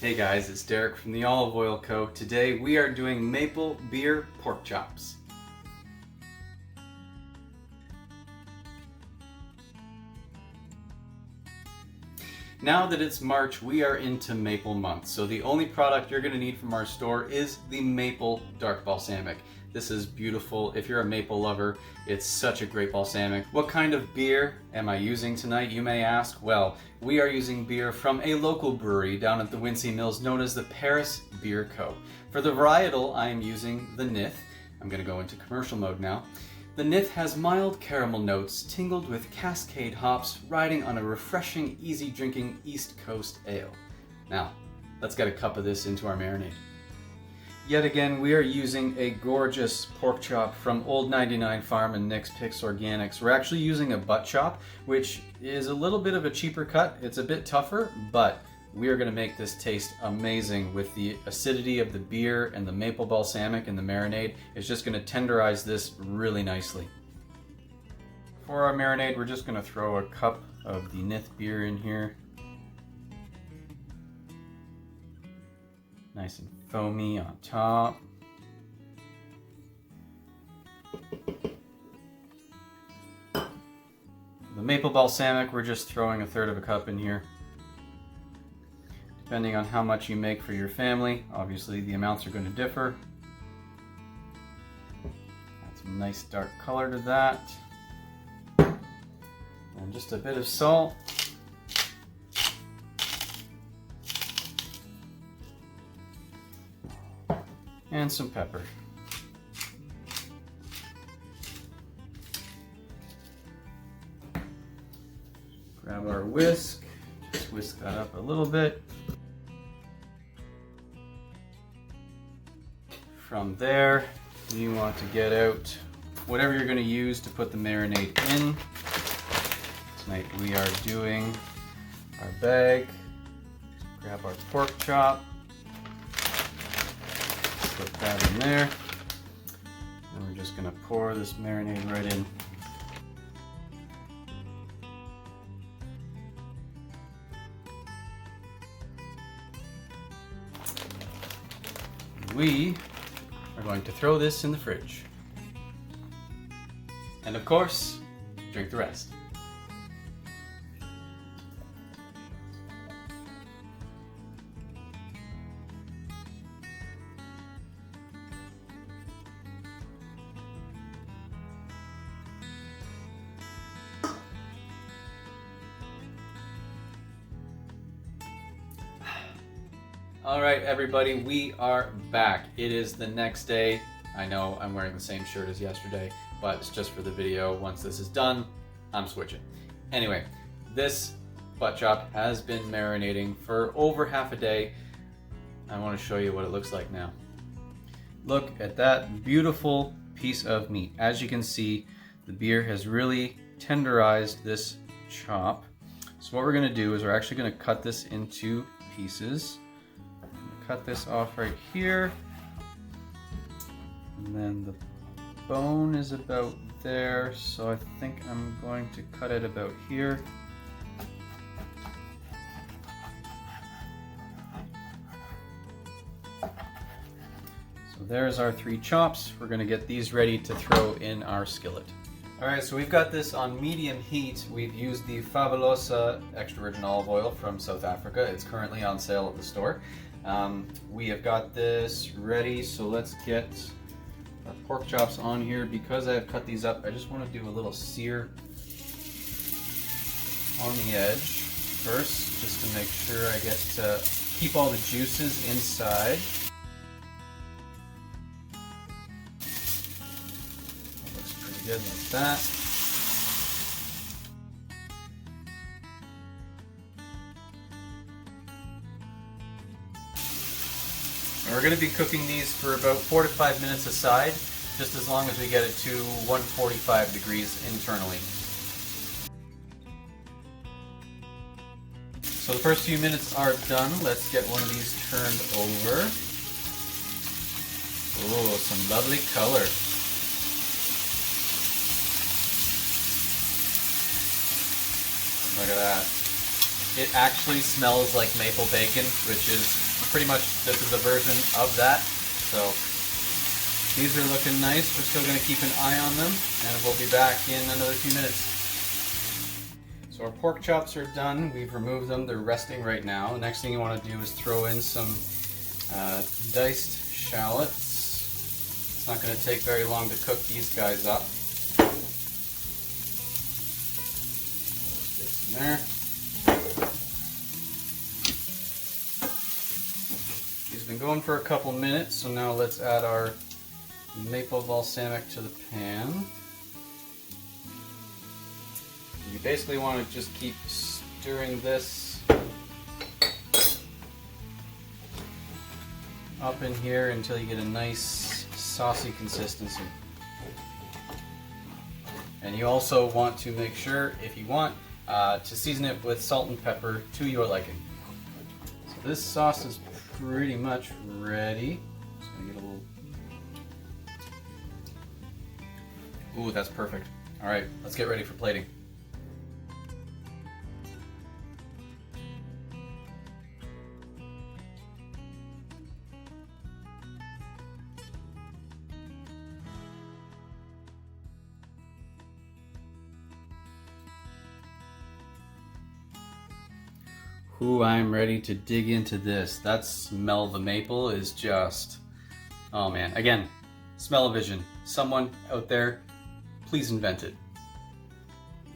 Hey guys, it's Derek from the Olive Oil Co. Today we are doing maple beer pork chops. Now that it's March, we are into maple month, so the only product you're going to need from our store is the maple Dark Balsamic. This is beautiful. If you're a maple lover, it's such a great balsamic. What kind of beer am I using tonight, you may ask? Well, we are using beer from a local brewery down at the Wincy Mills known as the Paris Beer Co. For the varietal, I am using the Nith. I'm going to go into commercial mode now. The Nith has mild caramel notes tingled with Cascade hops riding on a refreshing, easy-drinking East Coast ale. Now, let's get a cup of this into our marinade. Yet again, we are using a gorgeous pork chop from Old 99 Farm and Nick's Picks Organics. We're actually using a butt chop, which is a little bit of a cheaper cut. It's a bit tougher, but we are going to make this taste amazing with the acidity of the beer and the maple balsamic and the marinade. It's just going to tenderize this really nicely. For our marinade, we're just going to throw a cup of the Nith beer in here. Nice and foamy on top. The maple balsamic, we're just throwing a third of a cup in here. Depending on how much you make for your family, obviously the amounts are going to differ. Add some nice dark color to that. And just a bit of salt. And some pepper. Grab our whisk, just whisk that up a little bit. From there, you want to get out whatever you're going to use to put the marinade in. Tonight we are doing our bag. Grab our pork chop. Put that in there, and we're just going to pour this marinade right in. We are going to throw this in the fridge. And of course, drink the rest. All right, everybody, we are back. It is the next day. I know I'm wearing the same shirt as yesterday, but it's just for the video. Once this is done, I'm switching. Anyway, this butt chop has been marinating for over half a day. I want to show you what it looks like now. Look at that beautiful piece of meat. As you can see, the beer has really tenderized this chop. So what we're going to do is we're actually going to cut this into pieces. Cut this off right here, and then the bone is about there, so I think I'm going to cut it about here. So there's our 3 chops. We're going to get these ready to throw in our skillet. Alright, so we've got this on medium heat. We've used the Fabulosa extra virgin olive oil from South Africa. It's currently on sale at the store. We have got this ready, so let's get our pork chops on here. Because I've cut these up, I just want to do a little sear on the edge first, just to make sure I get to keep all the juices inside. That looks pretty good like that. We're going to be cooking these for about 4 to 5 minutes aside, just as long as we get it to 145 degrees internally. So the first few minutes are done. Let's get one of these turned over. Oh, some lovely color. Look at that. It actually smells like maple bacon, which is pretty much, this is a version of that. So these are looking nice. We're still going to keep an eye on them, and we'll be back in another few minutes. So our pork chops are done. We've removed them. They're resting right now. The next thing you want to do is throw in some diced shallots. It's not going to take very long to cook these guys up. Stick in there. These have been going for a couple minutes, so now let's add our maple balsamic to the pan. You basically want to just keep stirring this up in here until you get a nice saucy consistency. And you also want to make sure, if you want, to season it with salt and pepper to your liking. So this sauce is pretty much ready. Just gonna get a little. Ooh, that's perfect. All right, let's get ready for plating. Ooh, I'm ready to dig into this. That smell of the maple is just, oh man. Again, smell-o-vision. Someone out there, please invent it.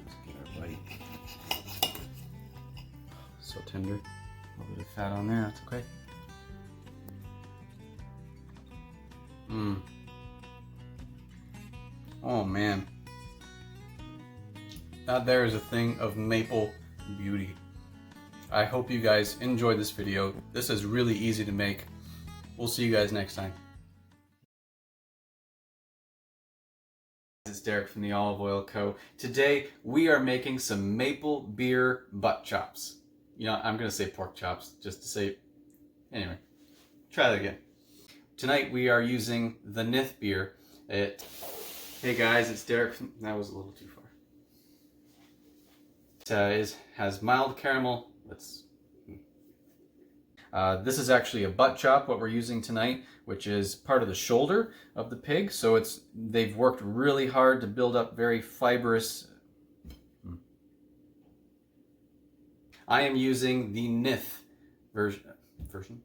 Let's get our bite. So tender. A little bit of fat on there, that's okay. Oh man. That there is a thing of maple beauty. I hope you guys enjoyed this video. This is really easy to make. We'll see you guys next time. It's Derek from the Olive Oil Co. Today we are making some maple beer butt chops. You know, I'm gonna say pork chops just to say, anyway, try that again. Tonight we are using the Nith beer. Hey guys, it's Derek from, that was a little too far. It has mild caramel. This is actually a butt chop, what we're using tonight, which is part of the shoulder of the pig. So they've worked really hard to build up very fibrous. I am using the Nith version.